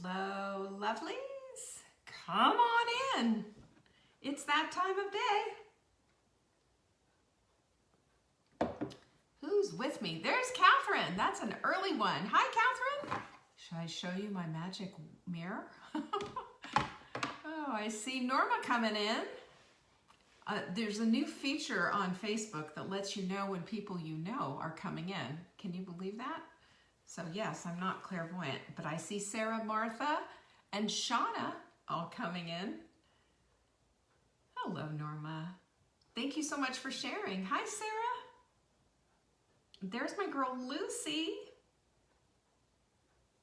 Hello, lovelies. Come on in. It's that time of day. Who's with me? There's Catherine. That's an early one. Hi, Catherine. Should I show you my magic mirror? Oh, I see Norma coming in. There's a new feature on Facebook that lets you know when people you know are coming in. Can you believe that? So yes, I'm not clairvoyant, but I see Sarah, Martha, and Shauna all coming in. Hello, Norma. Thank you so much for sharing. Hi, Sarah. There's my girl, Lucy.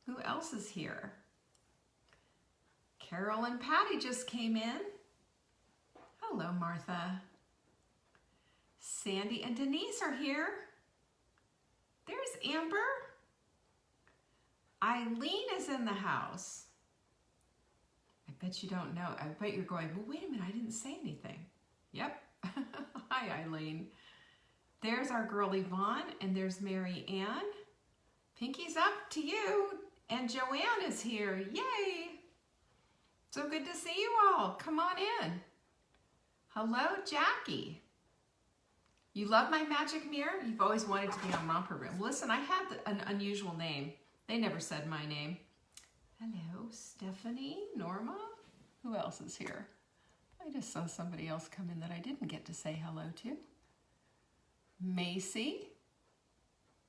Who else is here? Carol and Patty just came in. Hello, Martha. Sandy and Denise are here. There's Amber. Eileen is in the house. I bet you don't know. I bet you're going, well, wait a minute, I didn't say anything. Yep. Hi, Eileen. There's our girl Yvonne, and there's Mary Ann. Pinky's up to you, and Joanne is here. Yay! So good to see you all. Come on in. Hello, Jackie. You love my magic mirror? You've always wanted to be on Romper Room. Listen, I had an unusual name. They never said my name. Hello, Stephanie, Norma. Who else is here? I just saw somebody else come in that I didn't get to say hello to. Macy,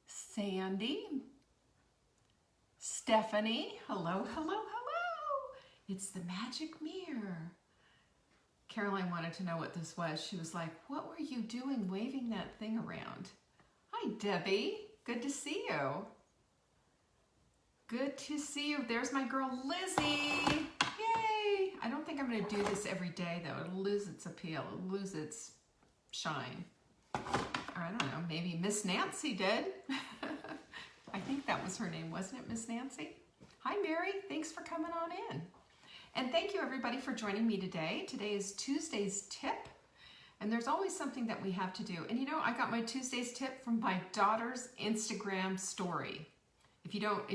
Sandy, Stephanie. Hello, hello, hello. It's the magic mirror. Caroline wanted to know what this was. She was like, what were you doing waving that thing around? Hi, Debbie. Good to see you. Good to see you. There's my girl, Lizzie. Yay. I don't think I'm going to do this every day, though. It'll lose its appeal. It'll lose its shine. Or I don't know, maybe Miss Nancy did. I think that was her name, wasn't it, Miss Nancy? Hi, Mary. Thanks for coming on in. And thank you, everybody, for joining me today. Today is Tuesday's Tip. And there's always something that we have to do. And you know, I got my Tuesday's Tip from my daughter's Instagram story. If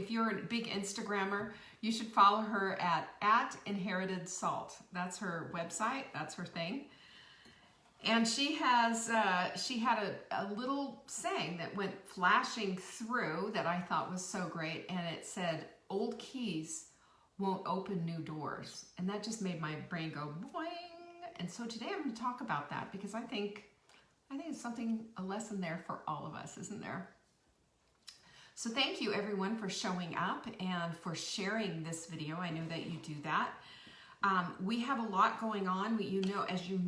you're a big Instagrammer, you should follow her at Inherited Salt. That's her website. That's her thing. And she had a little saying that went flashing through that I thought was so great. And it said, old keys won't open new doors. And that just made my brain go boing. And so today I'm going to talk about that because I think it's a lesson there for all of us, isn't there? So thank you everyone for showing up and for sharing this video. I know that you do that. We have a lot going on. As you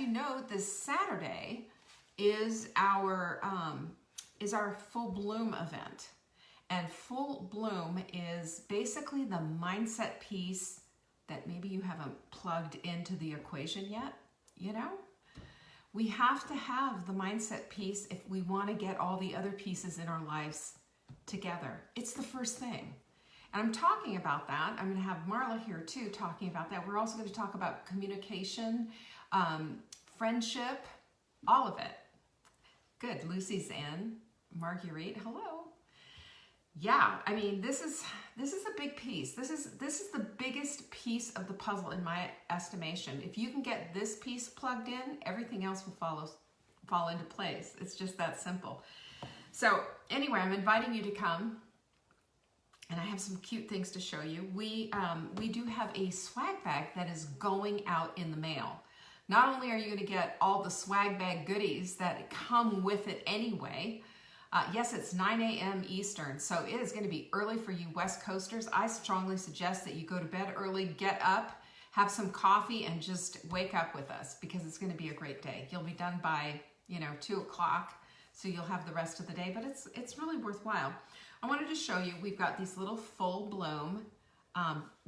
know, this Saturday is our Full Bloom event. And Full Bloom is basically the mindset piece that maybe you haven't plugged into the equation yet, you know? We have to have the mindset piece if we want to get all the other pieces in our lives together. It's the first thing. And I'm talking about that. I'm going to have Marla here too talking about that. We're also going to talk about communication, friendship, all of it. Good. Lucy's in. Marguerite, hello. Yeah, I mean, this is a big piece. This is the biggest piece of the puzzle in my estimation. If you can get this piece plugged in, everything else will fall into place. It's just that simple. So anyway, I'm inviting you to come, and I have some cute things to show you. We do have a swag bag that is going out in the mail. Not only are you going to get all the swag bag goodies that come with it anyway. Yes, it's 9 a.m. Eastern, so it is going to be early for you West Coasters. I strongly suggest that you go to bed early, get up, have some coffee, and just wake up with us because it's going to be a great day. You'll be done by, 2 o'clock, so you'll have the rest of the day, but it's really worthwhile. I wanted to show you, we've got these little Full Bloom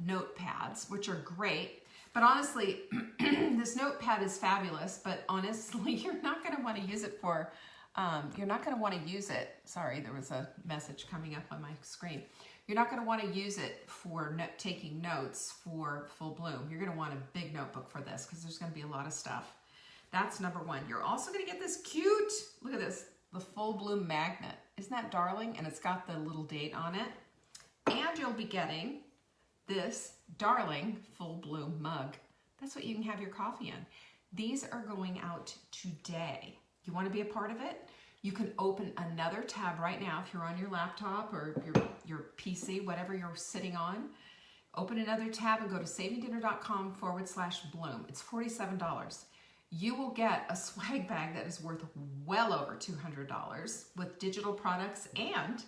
notepads, which are great, but honestly, this notepad is fabulous, but honestly, you're not going to want to use it for sorry, there was a message coming up on my screen. You're not going to want to use it for taking notes for Full Bloom. You're going to want a big notebook for this because there's going to be a lot of stuff. That's number one. You're also going to get this cute, look at this, the Full Bloom magnet. Isn't that darling? And it's got the little date on it. And you'll be getting this darling Full Bloom mug. That's what you can have your coffee in. These are going out today. You want to be a part of it? You can open another tab right now if you're on your laptop or your PC, whatever you're sitting on. Open another tab and go to savingdinner.com/bloom. It's $47. You will get a swag bag that is worth well over $200 with digital products and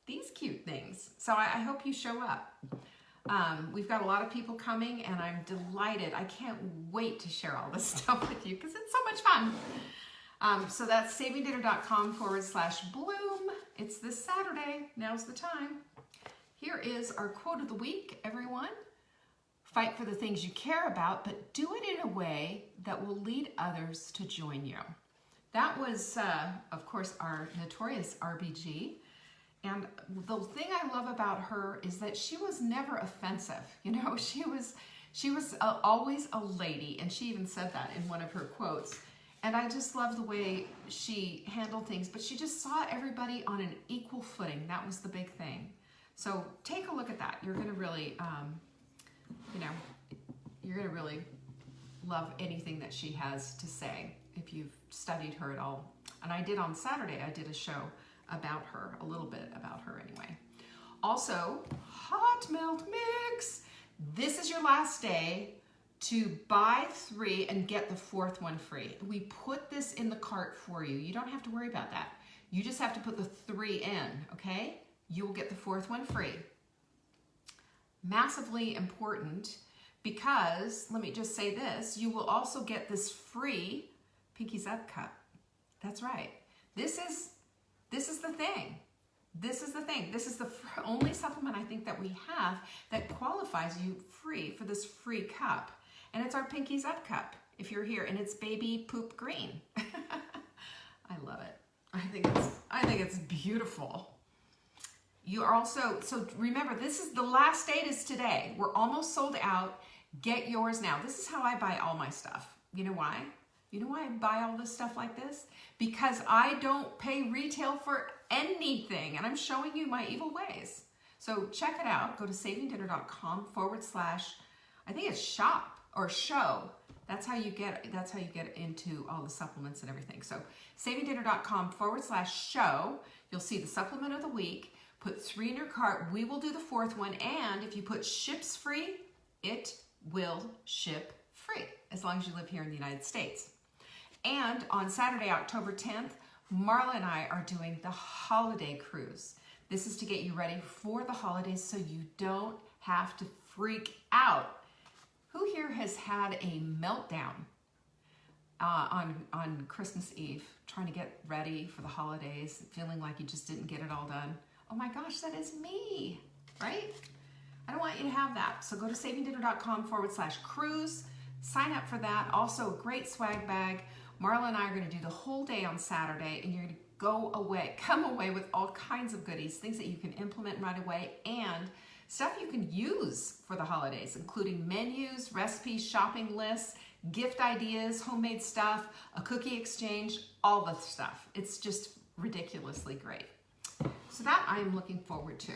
these cute things. So I hope you show up. We've got a lot of people coming and I'm delighted. I can't wait to share all this stuff with you because it's so much fun. So that's savingdinner.com/bloom. It's this Saturday. Now's the time. Here is our quote of the week, everyone. Fight for the things you care about, but do it in a way that will lead others to join you. That was, of course, our notorious RBG. And the thing I love about her is that she was never offensive. You know, she was always a lady, and she even said that in one of her quotes. And I just love the way she handled things, but she just saw everybody on an equal footing. That was the big thing. So take a look at that. You're going to really, you're going to really love anything that she has to say if you've studied her at all. And I did on Saturday, I did a show about her, a little bit about her anyway. Also, Hot Melt Mix. This is your last day to buy 3 and get the 4th one free. We put this in the cart for you. You don't have to worry about that. You just have to put the 3 in, okay? You will get the 4th one free. Massively important because, let me just say this, you will also get this free Pinkies Up cup. That's right. This is the thing. This is the thing. This is the only supplement I think that we have that qualifies you free for this free cup. And it's our Pinkies Up cup if you're here, and it's baby poop green. I love it. I think it's beautiful. You are also, so remember, this is the last date is today. We're almost sold out. Get yours now. This is how I buy all my stuff. You know why? You know why I buy all this stuff like this? Because I don't pay retail for anything, and I'm showing you my evil ways. So check it out. Go to savingdinner.com / I think it's shop or show. That's how you get into all the supplements and everything. So savingdinner.com / show. You'll see the supplement of the week. Put 3 in your cart. We will do the 4th one, and if you put ships free, it will ship free as long as you live here in the United States. And on Saturday, October 10th, Marla and I are doing the holiday cruise. This is to get you ready for the holidays so you don't have to freak out. Who here has had a meltdown on Christmas Eve, trying to get ready for the holidays, feeling like you just didn't get it all done? Oh my gosh, that is me, right? I don't want you to have that. So go to savingdinner.com / cruise. Sign up for that. Also, a great swag bag. Marla and I are going to do the whole day on Saturday, and you're going to come away with all kinds of goodies, things that you can implement right away, and stuff you can use for the holidays, including menus, recipes, shopping lists, gift ideas, homemade stuff, a cookie exchange, all the stuff. It's just ridiculously great. So that I am looking forward to.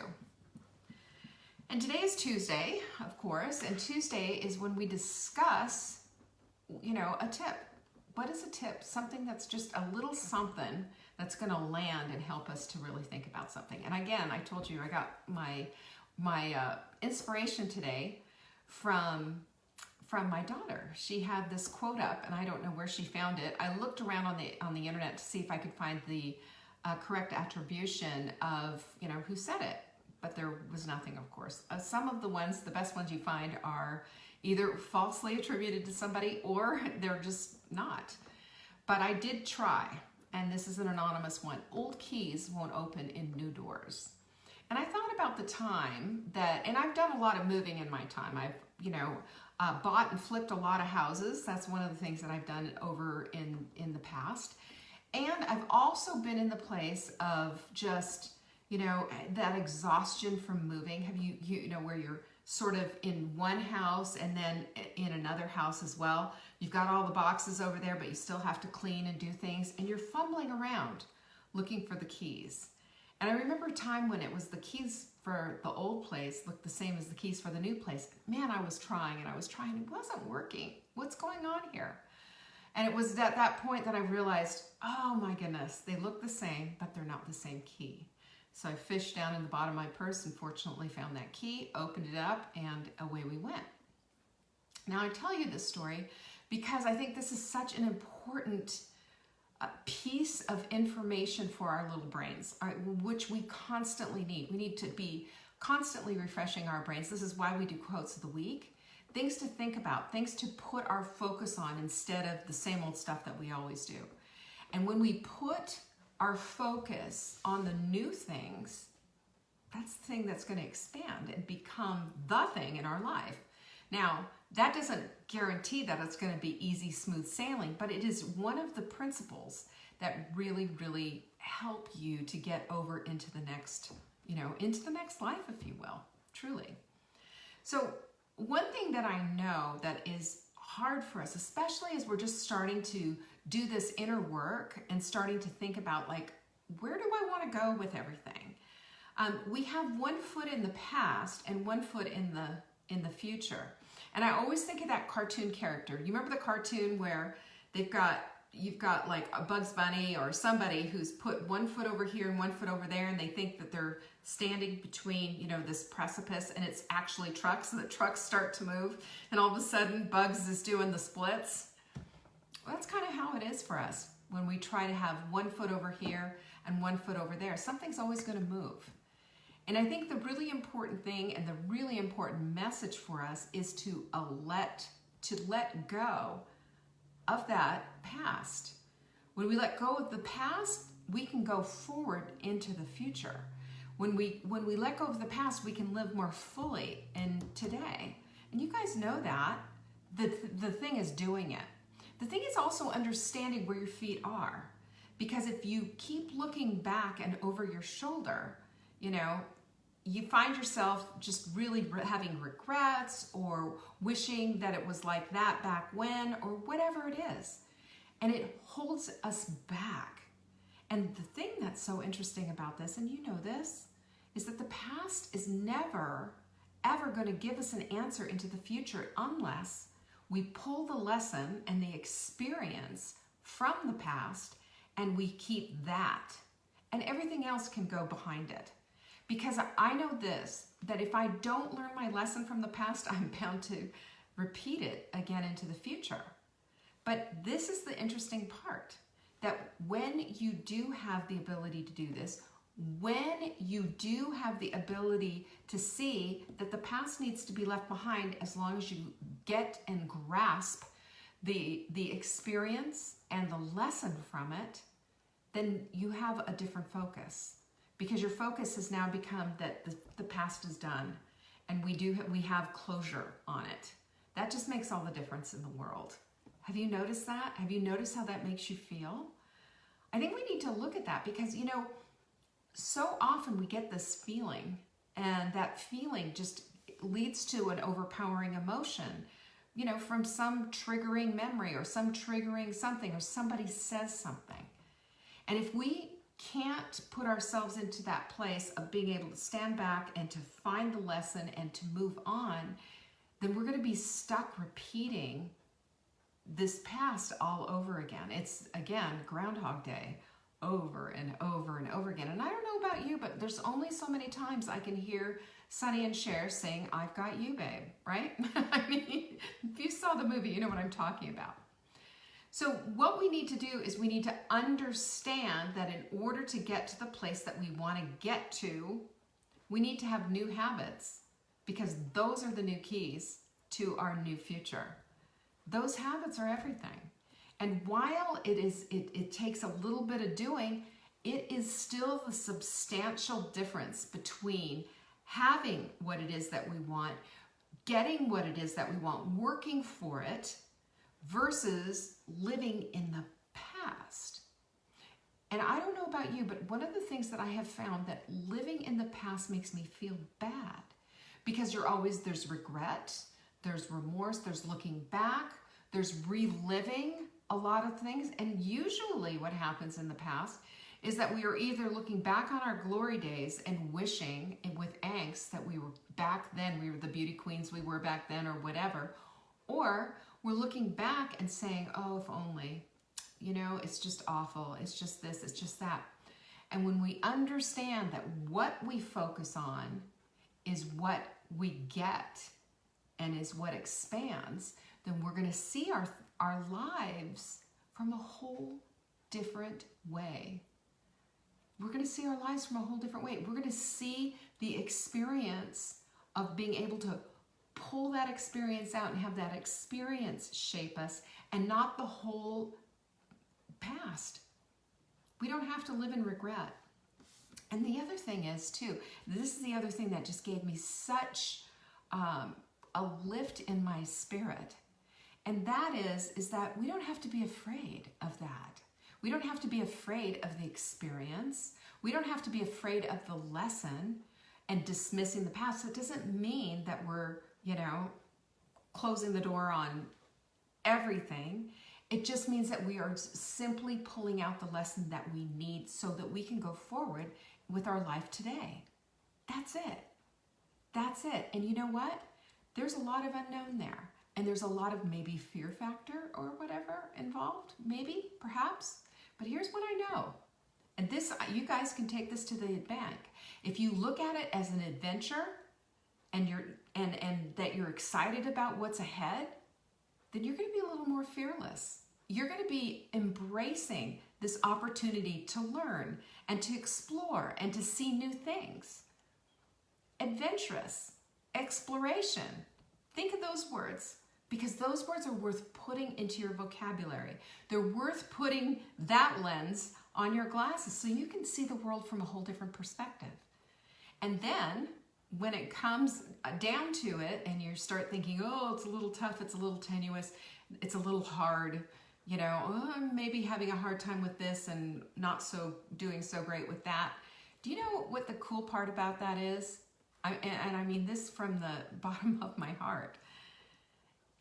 And today is Tuesday, of course, and Tuesday is when we discuss, a tip. What is a tip? Something that's just a little something that's going to land and help us to really think about something. And again, I told you I got my inspiration today from my daughter. She had this quote up, and I don't know where she found it. I looked around on the internet to see if I could find the correct attribution of who said it, but there was nothing, of course. Some of the best ones you find are either falsely attributed to somebody or they're just not. But I did try, and this is an anonymous one. Old keys won't open in new doors. And I thought about the time and I've done a lot of moving in my time. I've, bought and flipped a lot of houses. That's one of the things that I've done over in the past. And I've also been in the place of just, that exhaustion from moving. Have you where you're sort of in one house and then in another house as well. You've got all the boxes over there, but you still have to clean and do things, and you're fumbling around looking for the keys. And I remember a time when it was the keys for the old place looked the same as the keys for the new place. Man, I was trying and I was trying. It wasn't working. What's going on here? And it was at that point that I realized, oh my goodness, they look the same, but they're not the same key. So I fished down in the bottom of my purse and fortunately found that key, opened it up, and away we went. Now I tell you this story because I think this is such an important piece of information for our little brains, which we constantly need. We need to be constantly refreshing our brains. This is why we do quotes of the week. Things to think about, things to put our focus on instead of the same old stuff that we always do. And when we put our focus on the new things, that's the thing that's going to expand and become the thing in our life. Now, that doesn't guarantee that it's going to be easy, smooth sailing, but it is one of the principles that really, really help you to get over into the next, into the next life, if you will, truly. So one thing that I know that is hard for us, especially as we're just starting to do this inner work and starting to think about, like, where do I want to go with everything? We have one foot in the past and one foot in the future. And I always think of that cartoon character. You remember the cartoon where you've got like a Bugs Bunny or somebody who's put one foot over here and one foot over there, and they think that they're standing between, this precipice, and it's actually trucks, and the trucks start to move, and all of a sudden Bugs is doing the splits. Well, that's kind of how it is for us when we try to have one foot over here and one foot over there. Something's always going to move. And I think the really important thing and the really important message for us is to let go of that past. When we let go of the past, we can go forward into the future. When we let go of the past, we can live more fully in today. And you guys know that. The thing is doing it. The thing is also understanding where your feet are. Because if you keep looking back and over your shoulder, you find yourself just really having regrets or wishing that it was like that back when, or whatever it is. And it holds us back. And the thing that's so interesting about this, and you know this, is that the past is never, ever going to give us an answer into the future unless we pull the lesson and the experience from the past and we keep that. And everything else can go behind it. Because I know this, that if I don't learn my lesson from the past, I'm bound to repeat it again into the future. But this is the interesting part, that when you do have the ability to do this, when you do have the ability to see that the past needs to be left behind, as long as you get and grasp the experience and the lesson from it, then you have a different focus. Because your focus has now become that the past is done, and we have closure on it. That just makes all the difference in the world. Have you noticed that? Have you noticed how that makes you feel? I think we need to look at that because, so often we get this feeling, and that feeling just leads to an overpowering emotion, from some triggering memory or some triggering something, or somebody says something. And if we can't put ourselves into that place of being able to stand back and to find the lesson and to move on, then we're going to be stuck repeating this past all over again. It's, again, Groundhog Day over and over and over again. And I don't know about you, but there's only so many times I can hear Sonny and Cher saying, "I've got you, babe," right? I mean, if you saw the movie, you know what I'm talking about. So what we need to do is we need to understand that in order to get to the place that we want to get to, we need to have new habits, because those are the new keys to our new future. Those habits are everything. And while it takes a little bit of doing, it is still the substantial difference between having what it is that we want, getting what it is that we want, working for it, versus living in the past. And I don't know about you, but one of the things that I have found, that living in the past makes me feel bad, because there's regret, there's remorse, there's looking back, there's reliving a lot of things. And usually what happens in the past is that we are either looking back on our glory days and wishing and with angst that we were back then, we were the beauty queens we were back then or whatever, or we're looking back and saying, oh, if only, you know, it's just awful. It's just this, it's just that. And when we understand that what we focus on is what we get and is what expands, then we're going to see our lives from a whole different way. We're going to see our lives from a whole different way. We're going to see the experience of being able to pull that experience out and have that experience shape us and not the whole past. We don't have to live in regret. And the other thing is too, this is the other thing that just gave me such a lift in my spirit. And that is that we don't have to be afraid of that. We don't have to be afraid of the experience. We don't have to be afraid of the lesson and dismissing the past. So it doesn't mean that we're, you know, closing the door on everything. It just means that we are simply pulling out the lesson that we need so that we can go forward with our life today. That's it. That's it. And you know what? There's a lot of unknown there. And there's a lot of maybe fear factor or whatever involved. Maybe, perhaps. But here's what I know. And this, you guys can take this to the bank. If you look at it as an adventure and that you're excited about what's ahead, then you're going to be a little more fearless. You're going to be embracing this opportunity to learn and to explore and to see new things. Adventurous, exploration. Think of those words, because those words are worth putting into your vocabulary. They're worth putting that lens on your glasses so you can see the world from a whole different perspective. And then when it comes down to it and you start thinking, oh, it's a little tough, it's a little tenuous, it's a little hard, you know, oh, I'm maybe having a hard time with this and not doing so great with that. Do you know what the cool part about that is? And I mean this from the bottom of my heart.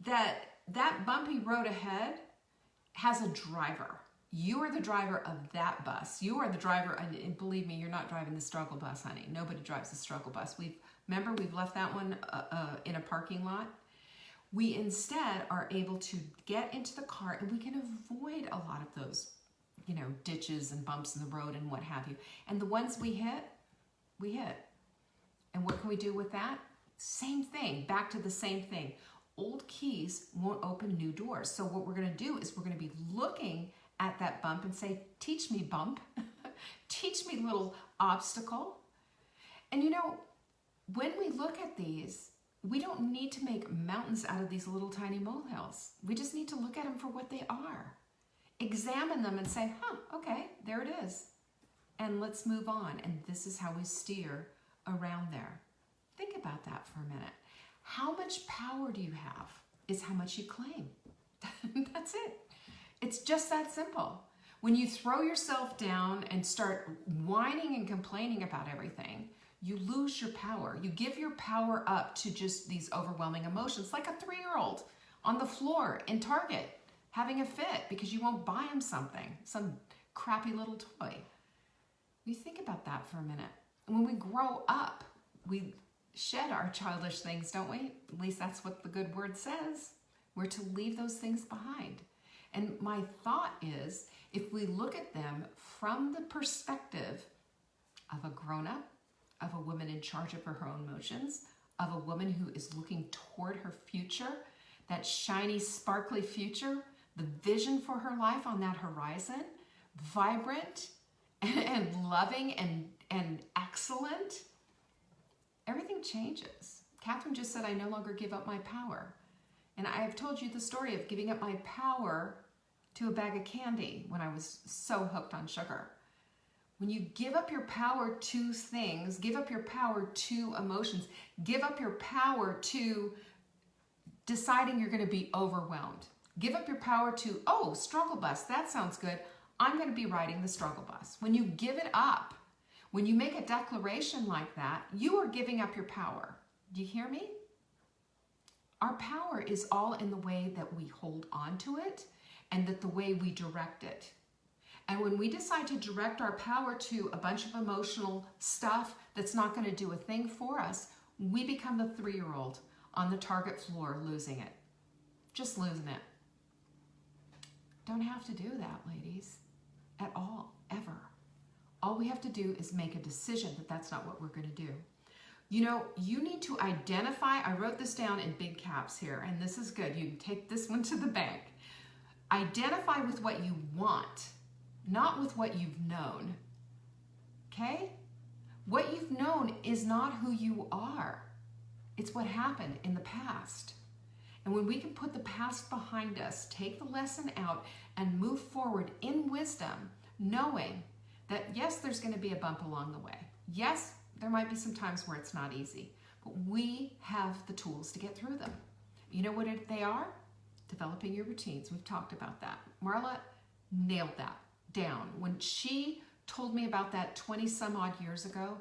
That bumpy road ahead has a driver. You are the driver of that bus. You are the driver, and believe me, you're not driving the struggle bus, honey. Nobody drives the struggle bus. Remember, we've left that one in a parking lot. We instead are able to get into the car and we can avoid a lot of those, you know, ditches and bumps in the road and what have you. And the ones we hit, we hit. And what can we do with that? Same thing, back to the same thing. Old keys won't open new doors. So what we're going to do is we're going to be looking at that bump and say, teach me, bump. Teach me, little obstacle. And you know, when we look at these, we don't need to make mountains out of these little tiny molehills. We just need to look at them for what they are. Examine them and say, okay, there it is. And let's move on. And this is how we steer around there. Think about that for a minute. How much power do you have is how much you claim. That's it. It's just that simple. When you throw yourself down and start whining and complaining about everything, you lose your power. You give your power up to just these overwhelming emotions, like a 3-year-old on the floor in Target having a fit because you won't buy him something, some crappy little toy. You think about that for a minute. When we grow up, we shed our childish things, don't we? At least that's what the good word says. We're to leave those things behind. And my thought is, if we look at them from the perspective of a grown-up, of a woman in charge of her own emotions, of a woman who is looking toward her future, that shiny, sparkly future, the vision for her life on that horizon, vibrant and loving and excellent, everything changes. Catherine just said, I no longer give up my power. And I have told you the story of giving up my power to a bag of candy when I was so hooked on sugar. When you give up your power to things, give up your power to emotions, give up your power to deciding you're going to be overwhelmed. Give up your power to, oh, struggle bus, that sounds good. I'm going to be riding the struggle bus. When you give it up, when you make a declaration like that, you are giving up your power. Do you hear me? Our power is all in the way that we hold on to it and that the way we direct it. And when we decide to direct our power to a bunch of emotional stuff that's not going to do a thing for us, we become the 3-year-old on the Target floor losing it. Just losing it. Don't have to do that, ladies, at all, ever. All we have to do is make a decision that that's not what we're going to do. You know, you need to identify, I wrote this down in big caps here, and this is good. You can take this one to the bank. Identify with what you want, not with what you've known. Okay? What you've known is not who you are. It's what happened in the past. And when we can put the past behind us, take the lesson out, and move forward in wisdom, knowing that yes, there's going to be a bump along the way. Yes, there might be some times where it's not easy, but we have the tools to get through them. You know what they are? Developing your routines. We've talked about that. Marla nailed that down. When she told me about that 20 some odd years ago,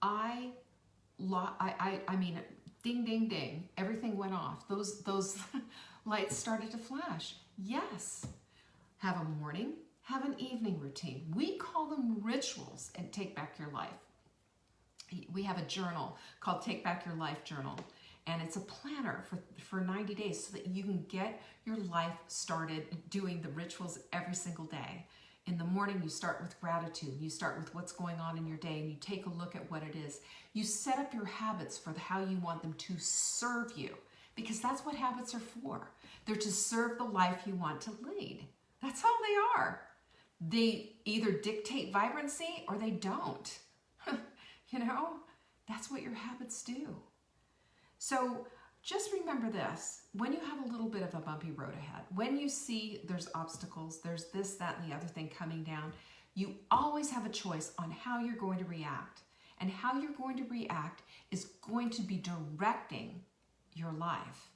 I mean, ding, ding, ding, everything went off. Those lights started to flash. Yes, have a morning, have an evening routine. We call them rituals and Take Back Your Life. We have a journal called Take Back Your Life Journal, and it's a planner for 90 days so that you can get your life started doing the rituals every single day. In the morning, you start with gratitude. You start with what's going on in your day, and you take a look at what it is. You set up your habits for how you want them to serve you, because that's what habits are for. They're to serve the life you want to lead. That's all they are. They either dictate vibrancy or they don't. You know, that's what your habits do. So just remember this, when you have a little bit of a bumpy road ahead, when you see there's obstacles, there's this, that, and the other thing coming down, you always have a choice on how you're going to react. And how you're going to react is going to be directing your life,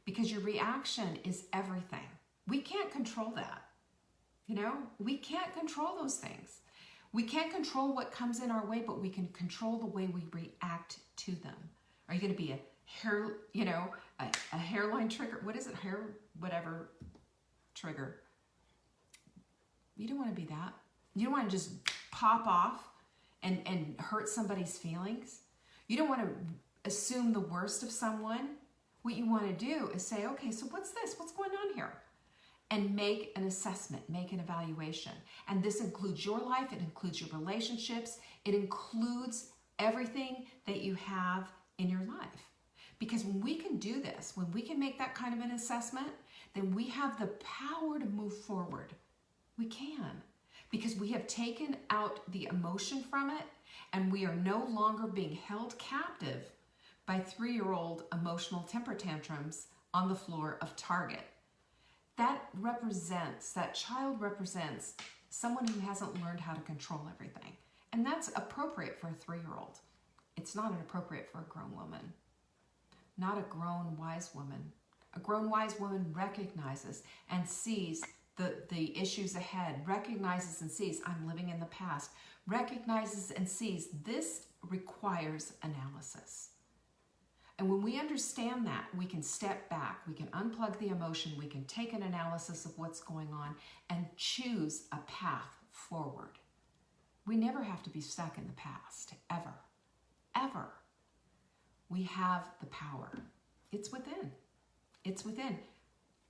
because your reaction is everything. We can't control that. You know, we can't control those things. We can't control what comes in our way, but we can control the way we react to them. Are you going to be a hairline trigger? What is it? Whatever trigger. You don't want to be that. You don't want to just pop off and hurt somebody's feelings. You don't want to assume the worst of someone. What you want to do is say, okay, so what's this? What's going on here? And make an assessment, make an evaluation. And this includes your life, it includes your relationships, it includes everything that you have in your life. Because when we can do this, when we can make that kind of an assessment, then we have the power to move forward. We can. Because we have taken out the emotion from it, and we are no longer being held captive by 3-year-old emotional temper tantrums on the floor of Target. That child represents someone who hasn't learned how to control everything. And that's appropriate for a 3-year-old. It's not appropriate for a grown woman. Not a grown, wise woman. A grown, wise woman recognizes and sees the issues ahead, recognizes and sees, I'm living in the past, recognizes and sees this requires analysis. And when we understand that, we can step back, we can unplug the emotion, we can take an analysis of what's going on and choose a path forward. We never have to be stuck in the past, ever, ever. We have the power. It's within. It's within.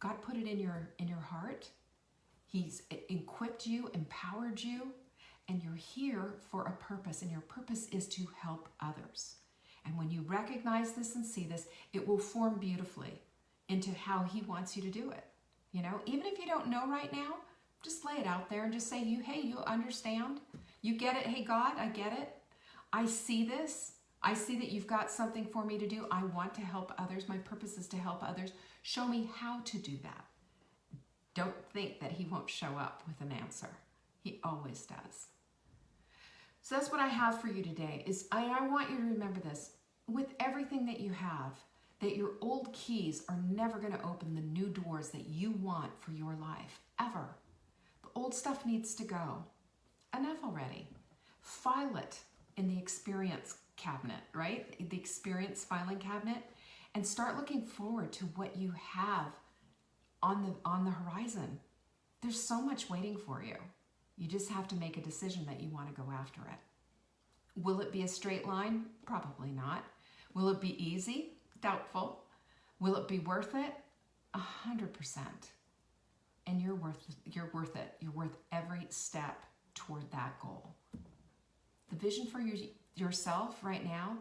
God put it in your heart. He's equipped you, empowered you, and you're here for a purpose, and your purpose is to help others. And when you recognize this and see this, it will form beautifully into how he wants you to do it. You know, even if you don't know right now, just lay it out there and just say, hey, you understand? You get it? Hey, God, I get it. I see this. I see that you've got something for me to do. I want to help others. My purpose is to help others. Show me how to do that. Don't think that he won't show up with an answer. He always does. So that's what I have for you today. I want you to remember this. With everything that you have, that your old keys are never going to open the new doors that you want for your life, ever. The old stuff needs to go. Enough already. File it in the experience cabinet, right? The experience filing cabinet, and start looking forward to what you have on the horizon. There's so much waiting for you. You just have to make a decision that you want to go after it. Will it be a straight line? Probably not. Will it be easy? Doubtful. Will it be worth it? 100%. And you're worth it. You're worth every step toward that goal. The vision for yourself right now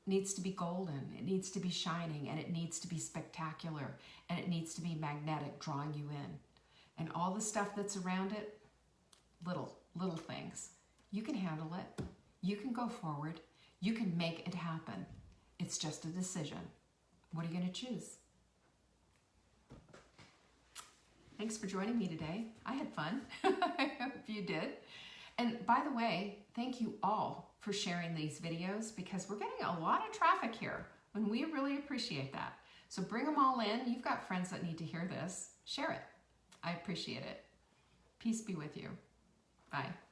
needs to be golden. It needs to be shining, and it needs to be spectacular, and it needs to be magnetic, drawing you in. And all the stuff that's around it, little things. You can handle it. You can go forward. You can make it happen. It's just a decision. What are you going to choose? Thanks for joining me today. I had fun. I hope you did. And by the way, thank you all for sharing these videos, because we're getting a lot of traffic here, and we really appreciate that. So bring them all in. You've got friends that need to hear this. Share it. I appreciate it. Peace be with you. Bye.